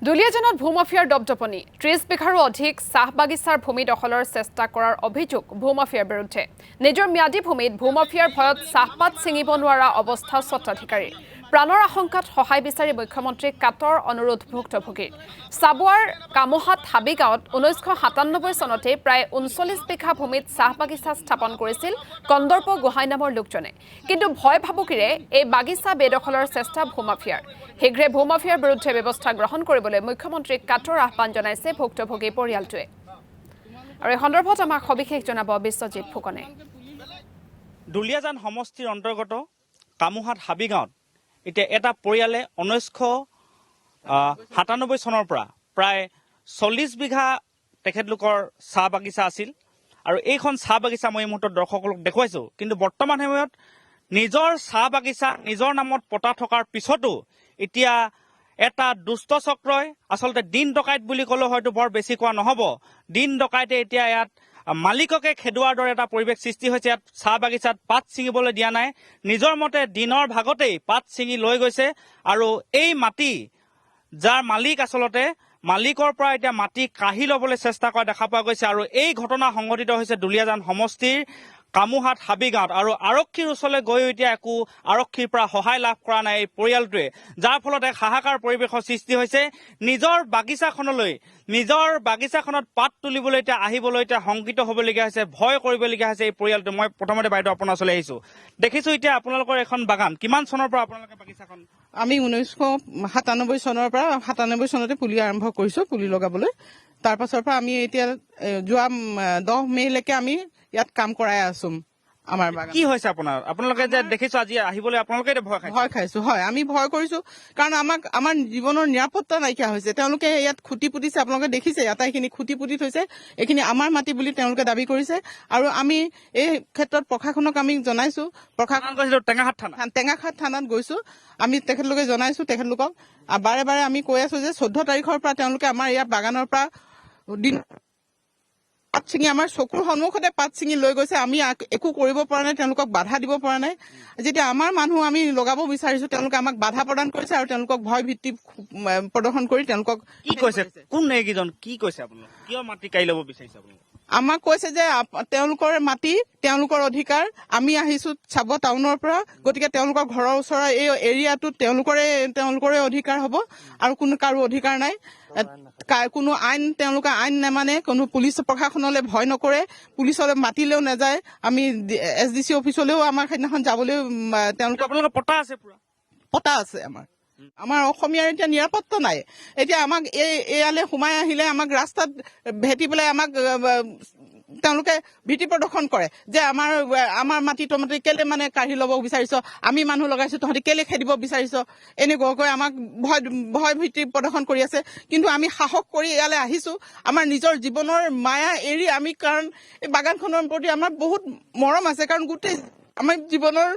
দুলিয়াজানত ভূমাফিয়াৰ দপদপনি ৩০ বিঘাৰো অধিক চাহ বাগিচাৰ ভূমি দখলৰ চেষ্টা কৰাৰ অভিযোগ ভূমাফিয়াৰ বিৰুদ্ধে নিজৰ ম্যাদী ভূমিত ভূমাফিয়াৰ ভয়ত চাহপাত ছিঙিব নোৱাৰা অৱস্থা স্বত্বাধিকাৰীৰ প্ৰাণৰ আশংকাত সহায় বিচাৰি মুখ্যমন্ত্ৰীক কাটৰ অনুৰোধ ভুক্তভোগীৰ চাবুৱাৰ কামোহাট হাবিগাঁৱত ১৯৯৭ চনতে প্ৰায় ৩৯ বিঘা ভূমিত চাহ বাগিচা স্থাপন কৰিছিল কন্দৰ্প গোহাঁই নামৰ লোকজনে কিন্তু ভয় ভাবুকিৰে এই বাগিচা বেদখলৰ চেষ্টা ভূমাফিয়াৰ শীঘ্ৰে ভূমাফিয়াৰ বিৰুদ্ধে ব্যৱস্থা গ্ৰহণ কৰিবলৈ মুখ্যমন্ত্ৰীক কাটৰ আহ্বান জনাইছে ভুক্তভোগী পৰিয়ালটোৱে আৰু এই সন্দৰ্ভত আমাক সবিশেষ জনাব বিশ্বজিৎ ফুকনে দুলিয়াজান সমষ্টিৰ অন্তৰ্গত কামোহাট হাবিগাঁৱত এতিয়া এটা পৰিয়ালে ১৯৯৭ চনৰ পৰা প্ৰায় ৪০ বিঘা তেখেতলোকৰ চাহ বাগিচা আছিল আৰু এইখন চাহ বাগিচা মই এই মুহূৰ্তত দৰ্শকক দেখুৱাইছো কিন্তু বৰ্তমান সময়ত নিজৰ চাহ বাগিচা নিজৰ নামত পতা থকাৰ পিছতো এতিয়া এটা দুষ্ট চক্ৰই আচলতে দিন ডকাইত বুলি ক'লে হয়তো বৰ বেছি কোৱা নহ'ব দিন ডকাইতে এতিয়া ইয়াত মালিককে খেদুৱাৰ দৰে এটা পৰিৱেশ সৃষ্টি হৈছে ইয়াত চাহ বাগিচাত পাত ছিঙিবলৈ দিয়া নাই নিজৰ মতে দিনৰ ভাগতেই পাত ছিঙি লৈ গৈছে আৰু এই মাটি যাৰ মালিক আচলতে মালিকৰ পৰা এতিয়া মাটি কাঢ়ি ল'বলৈ চেষ্টা কৰা দেখা পোৱা গৈছে আৰু এই ঘটনা সংঘটিত হৈছে দুলিয়াজান সমষ্টিৰ কামোহাট হাবিগাঁৱত আৰু আৰক্ষীৰ ওচৰলৈ গৈ এতিয়া একো আৰক্ষীৰ পৰা সহায় লাভ কৰা নাই এই পৰিয়ালটোৱে যাৰ ফলত এক হাহাকাৰ পৰিৱেশৰ সৃষ্টি হৈছে নিজৰ বাগিচাখনত পাত তুলিবলৈ এতিয়া আহিবলৈ এতিয়া শংকিত হ'বলগীয়া হৈছে ভয় কৰিবলগীয়া হৈছে এই পৰিয়ালটো মই প্ৰথমতে বাইদেউ আপোনাৰ ওচৰলৈ আহিছোঁ দেখিছোঁ এতিয়া আপোনালোকৰ এখন বাগান কিমান চনৰ পৰা আপোনালোকে বাগিচাখন আমি ১৯৯৭ চনৰ পৰা ৯৭ চনতে পুলি আৰম্ভ কৰিছোঁ পুলি লগাবলৈ তাৰ পাছৰ পৰা আমি এতিয়া যোৱা 10 মে'লৈকে আমি ইয়াত কাম কৰাই আছো আমাৰ বাগান কি হৈছে আপোনালোকে যে দেখিছো আজি আহিবলৈ আপোনালোকে ভয় খাইছো হয় আমি ভয় কৰিছো কাৰণ আমাৰ জীৱনৰ নিৰাপত্তা নাইকিয়া হৈছে তেওঁলোকে ইয়াত খুঁটি পুতিছে আপোনালোকে দেখিছে আটাইখিনি খুঁটি পুতি থৈছে এইখিনি আমাৰ মাটি বুলি তেওঁলোকে দাবী কৰিছে আৰু আমি এই ক্ষেত্ৰত প্ৰশাসনক আমি জনাইছো প্ৰশাসন টেঙাখাট থানাত গৈছো আমি তেখেতলোকে জনাইছো তেখেতলোকক বাৰে বাৰে আমি কৈ আছো যে 14 তাৰিখৰ পৰা তেওঁলোকে আমাৰ ইয়াৰ বাগানৰ পৰা পাত ছিঙি আমাৰ চকুৰ সন্মুখতে পাত ছিঙি লৈ গৈছে আমি একো কৰিব পৰা নাই তেওঁলোকক বাধা দিব পৰা নাই যেতিয়া আমাৰ মানুহ আমি লগাব বিচাৰিছো তেওঁলোকে আমাক বাধা প্ৰদান কৰিছে আৰু তেওঁলোকক ভয় ভিত্তি প্ৰদৰ্শন কৰি তেওঁলোকক কি কৈছে কোন এইকেইজন কি কৈছে আপোনালোক কিয় মাটি কাঢ়ি ল'ব বিচাৰিছে আপোনালোক আমাক কৈছে যে তেওঁলোকৰ মাটি তেওঁলোকৰ অধিকাৰ আমি আহিছো চাব টাউনৰ পৰা গতিকে তেওঁলোকৰ ঘৰৰ ওচৰৰ এই এৰিয়াটোত তেওঁলোকৰে অধিকাৰ হ'ব আৰু কোনো কাৰো অধিকাৰ নাই কোনো তেওঁলোকে আইন নেমানে কোনো পুলিচ প্ৰশাসনলৈ ভয় নকৰে পুলিচলৈ মাতিলেও নাযায় আমি SDC অফিচলৈও আমাৰ সেইদিনাখন যাবলৈ তেওঁলোকৰ পতা আছে আমাৰ অসমীয়াৰ এতিয়া নিৰাপত্তা নাই এতিয়া আমাক এয়ালে সোমাই আহিলে আমাক ৰাস্তাত ভেটি পেলাই আমাক তেওঁলোকে ভীতি প্ৰদৰ্শন কৰে যে আমাৰ মাটি তমাটি কেলে মানে কাঢ়ি ল'ব বিচাৰিছ আমি মানুহ লগাইছো তহঁতি কেলে খেদিব বিচাৰিছ এনেকুৱাকৈ আমাক ভয় ভীতি প্ৰদৰ্শন কৰি আছে কিন্তু আমি সাহস কৰি ইয়ালৈ আহিছো আমাৰ নিজৰ জীৱনৰ মায়া এৰি আমি কাৰণ এই বাগানখনৰ প্ৰতি আমাৰ বহুত মৰম আছে কাৰণ গোটেই আমাৰ জীৱনৰ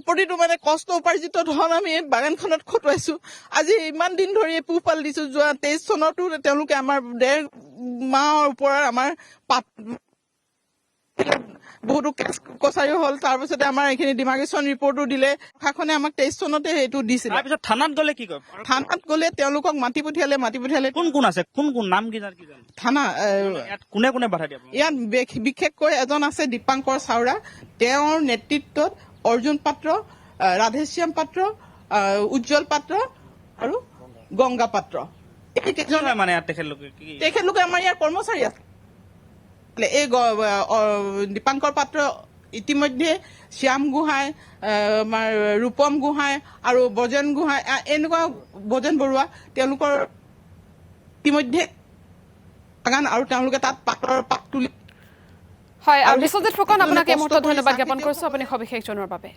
প্ৰতিটো মানে কষ্ট উপাৰ্জিত ধন আমি এই বাগানখনত খটুৱাইছো আজি ইমান দিন ধৰি পোহপাল দিছো যোৱা 23 চনতো তেওঁলোকে আমাৰ 1.5 মাহৰ ওপৰত আমাৰ বহুতো কছাৰীও হ'ল তাৰপিছতে আমাৰ এইখিনি ডিমাৰ্কেশ্যন ৰিপৰ্টো দিলে প্ৰশাসনে আমাক 23 চনতে সেইটো দিছিল তাৰপিছত থানাত গ'লে কি কয় থানাত গ'লে তেওঁলোকক মাতি পঠিয়ালে কোন আছে কোন নাম কি থানা কোনে বাধা দিয়ে ইয়াত বিশেষকৈ এজন আছে দীপাংকৰ চাওৰা তেওঁৰ নেতৃত্বত অৰ্জুন পাত্ৰ ৰাধেশ্যাম পাত্ৰ উজ্জ্বল পাত্ৰ আৰু গংগা পাত্ৰ মানে তেখেতলোকে আমাৰ ইয়াৰ কৰ্মচাৰী আছে এই দীপাংকৰ পাত্ৰ ইতিমধ্যে শ্যাম গোহাঁই আমাৰ ৰূপম গোহাঁই আৰু বজেন গোহাঁই এনেকুৱা বজেন বৰুৱা তেওঁলোকৰ ইতিমধ্যে বাগান আৰু তেওঁলোকে তাত পাতৰ পাত তুলি হয় বিশ্বজিৎ ফুকন আপোনাক এই মুহূৰ্তত ধন্যবাদ জ্ঞাপন কৰিছো আপুনি সবিশেষ জনোৱাৰ বাবে